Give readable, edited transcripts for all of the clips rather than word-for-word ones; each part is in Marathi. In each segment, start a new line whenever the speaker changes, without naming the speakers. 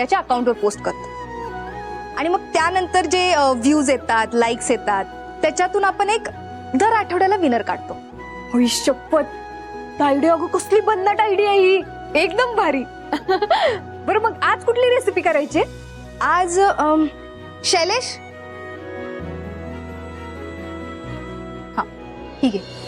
त्याच्या अकाउंटवर पोस्ट करतो आणि मग त्यानंतर जे व्ह्यूज येतात, लाईक्स येतात, त्याच्यातून आपण एक दर आठवड्याला विनर काढतो.
होई शपथ, आयडिया अगं कसली भन्नाट आयडिया ही, एकदम भारी. बरं मग आज कुठली रेसिपी करायची?
आज शैलेश, हा ठीक आहे.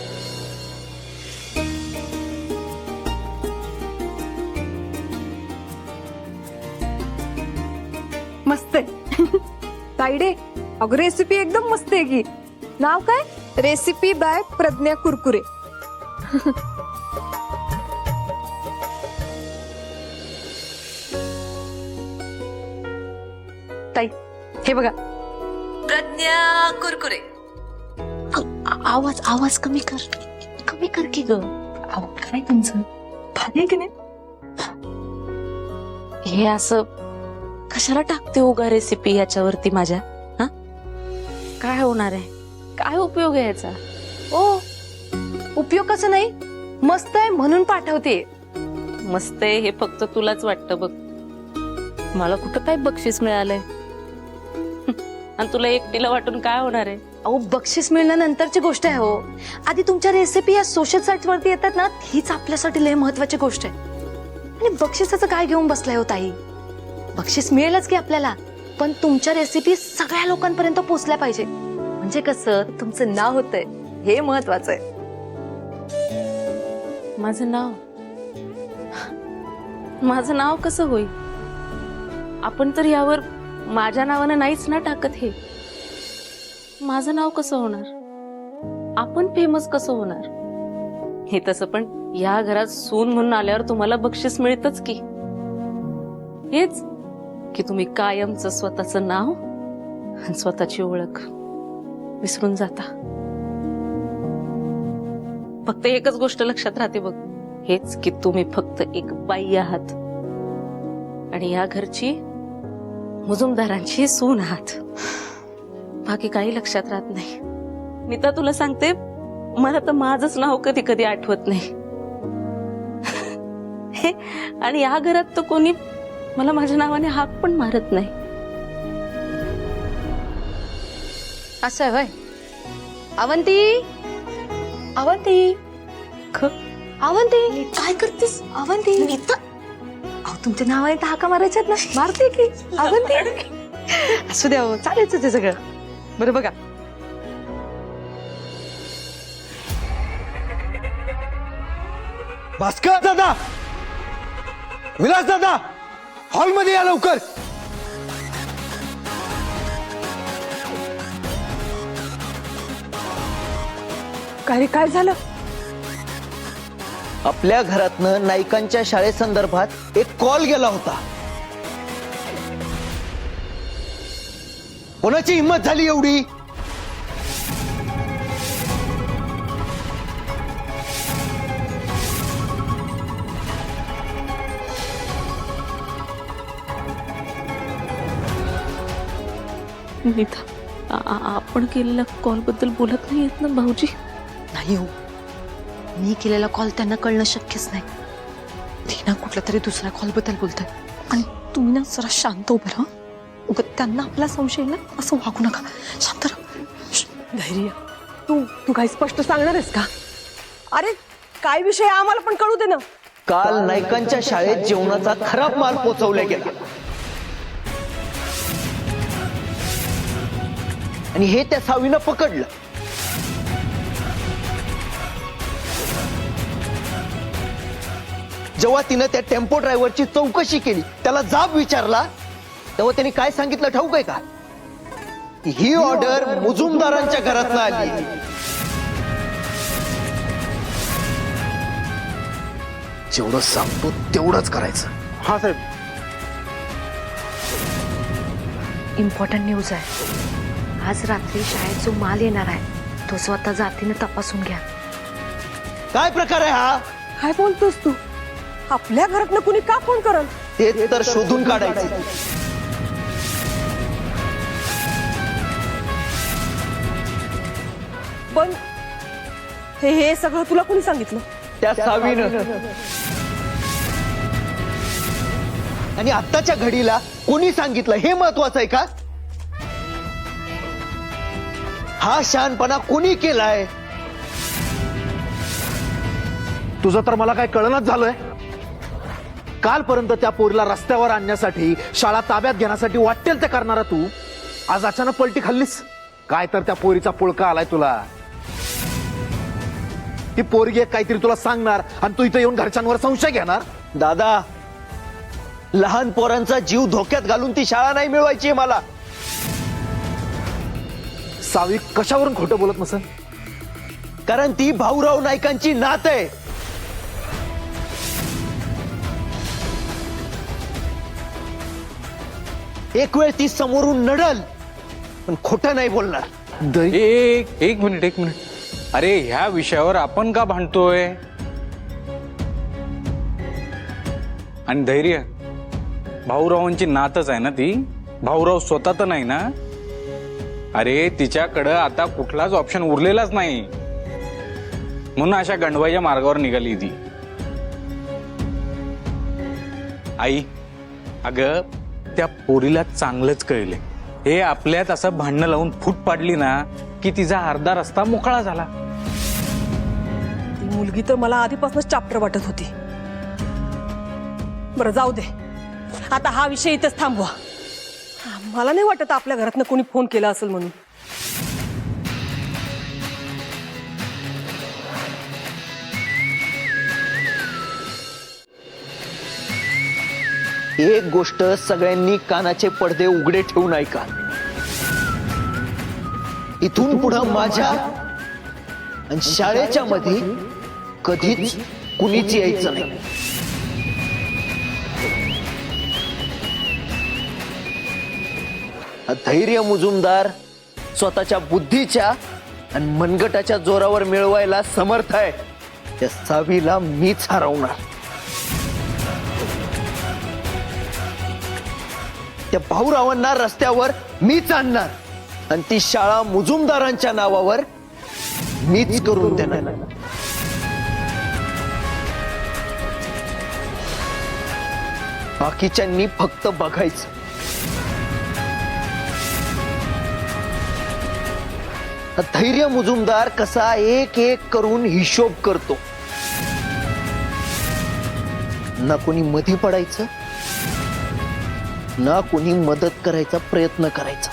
मस्त आहे. ताईडे, अगं रेसिपी एकदम मस्त आहे की. नाव काय? Recipe by Pragya Kurkure. ताई हे बघा,
प्रज्ञा कुरकुरे. आवाज आवाज कमी कर की ग. काय तुमचं भारी आहे की नाही? हे असं कशाला टाकते उगा रेसिपी याच्यावरती माझ्या? हा, काय होणार आहे? काय उपयोग आहे याचा?
ओ उपयोग कसं नाही, मस्त आहे म्हणून पाठवते.
मस्त आहे हे फक्त तुलाच वाटतं बघ. मला कुठं काय बक्षीस मिळालंय? आणि तुला एकटीला वाटून काय होणार आहे?
अहो बक्षीस मिळण्यानंतरची गोष्ट आहे हो. आधी तुमच्या रेसिपी या सोशल साईट वरती येतात ना, हीच आपल्यासाठी लय महत्वाची गोष्ट आहे. आणि बक्षिसाचं काय घेऊन बसलाय हो ताई? बक्षीस मिळेलच की आपल्याला, पण तुमच्या रेसिपी सगळ्या लोकांपर्यंत पोहोचल्या पाहिजे. म्हणजे कसं तुमचं नाव होतंय, हे महत्वाचं आहे.
माझं नाव कसं होईल? आपण तर यावर माझ्या नावानं नाहीच ना टाकत. हे माझं नाव कसं होणार? आपण फेमस कसं होणार? हे तसं पण या घरात सून म्हणून आल्यावर तुम्हाला बक्षीस मिळतच की. हेच की तुम्ही कायमचं स्वतःचं नाव आणि स्वतःची ओळख विसरून जाता. फक्त एकच गोष्ट लक्षात राहते बघ, हेच की तुम्ही फक्त एक बाई आहात आणि या घरची मुजुमदारांची सून आहात. बाकी काही लक्षात राहत नाही. नीता तुला सांगते, मला तर माझंच नाव कधी कधी आठवत नाही. आणि या घरात तर कोणी मला माझ्या नावाने हाक पण मारत नाही.
असं आहे. अवंती, अवंती, अवंती काय करतेस? अवंती, अहो तुमच्या नावाने तर हाका मारायच्यात ना, मारते की. अवंती असू द्या, चालायचं ते सगळं. बरं बघा,
भास्कर दादा, विलास दादा, हॉलमध्ये या लवकर.
काय झालं?
आपल्या घरातनं नायकांच्या शाळेसंदर्भात एक कॉल गेला होता. कोणाची हिंमत झाली एवढी?
नीता, आपण केलेल्या कॉल बद्दल बोलत नाहीयेत ना भाऊजी?
नाही हो, मी केलेला कॉल त्यांना कळणं शक्यच नाही. ते ना कुठल्या तरी दुसऱ्या कॉल बद्दल बोलतात. आणि तुम्ही ना जरा शांत हो बरं. उगाच त्यांना आपला संशय ना, असं वागू नका. शांत राहा. धैर्य, तू काही स्पष्ट सांगणार आहेस का? अरे काय विषय आम्हाला पण कळू दे ना.
काल नायकांच्या शाळेत जेवणाचा खराब माल पोचवला गेला आणि हे त्या सावीनं पकडलं. जेव्हा तिनं त्या टेम्पो ड्रायव्हरची चौकशी केली, त्याला जाब विचारला, तेव्हा त्यांनी काय सांगितलं ठाऊक आहे का? ही ऑर्डर मुजुमदारांच्या घरातनं आली. जेवढं सांगतो तेवढंच करायचं. हा साहेब.
इम्पॉर्टंट न्यूज आहे. आज रात्री शाळेत जो माल येणार आहे तो स्वतः जातीने तपासून घ्या.
काय प्रकार आहे हा?
काय बोलतोस तू? आपल्या घरातनं कुणी का फोन करल?
ते तर शोधून काढायचं.
पण हे सगळं तुला कोणी सांगितलं?
त्या सावीनं. आणि आत्ताच्या घडीला कोणी सांगितलं हे महत्वाचं आहे का? हा शहाणपणा कोणी केलाय?
तुझं तर मला काय कळणच झालंय. कालपर्यंत त्या पोरीला रस्त्यावर आणण्यासाठी, शाळा ताब्यात घेण्यासाठी वाटेल ते करणारा तू आज अचानक पलटी खाल्लीस. काय तर त्या पोरीचा पुळका आलाय तुला. ती पोरगी एक काहीतरी तुला सांगणार आणि तू इथं येऊन घरच्यांवर संशय घेणार.
दादा, लहान पोरांचा जीव धोक्यात घालून ती शाळा नाही मिळवायची मला.
सावी कशावरून खोटं बोलत नसेल?
कारण ती भाऊराव नाईकांची नात आहे. एक वेळ ती समोरून नडल पण खोटं नाही बोलणार.
एक मिनिट. अरे ह्या विषयावर आपण का भांडतोय? आणि धैर्य, भाऊरावांची नातच आहे ना ती. भाऊराव स्वतः तर नाही ना. अरे तिच्याकडं आता कुठलाच ऑप्शन उरलेलाच नाही, म्हणून अशा गंडवाईच्या मार्गावर निघाली ती. आई, अगं त्या पोरीला चांगलंच कळले. हे आपल्यात असं भांडणं लावून फूट पाडली ना की तिचा अर्धा रस्ता मोकळा झाला.
ती मुलगी तर मला आधीपासूनच चाप्टर वाटत होती. बरं जाऊ दे, आता हा विषय इथेच थांबवा. मला नाही वाटत आपल्या घरातनं कोणी फोन केला असेल म्हणून.
एक गोष्ट सगळ्यांनी कानाचे पडदे उघडे ठेवून ऐका. इथून पुढं माझ्या आणि शाळेच्या मध्ये कधीच कुणीच यायचं नाही. धैर्य मुजुमदार स्वतःच्या बुद्धीच्या आणि मनगटाच्या जोरावर मिळवायला समर्थ आहे. त्या सावीला मीच हरवणार. त्या भाऊरावांना रस्त्यावर मीच आणणार आणि ती शाळा मुजुमदारांच्या नावावर मीच करून देणार. बाकीच्यांनी फक्त बघायचं. धैर्य मुजुमदार कसा एक एक करून हिशोब करतो. ना कोणी मध्ये पडायचं, ना कोणी मदत करायचा प्रयत्न करायचा.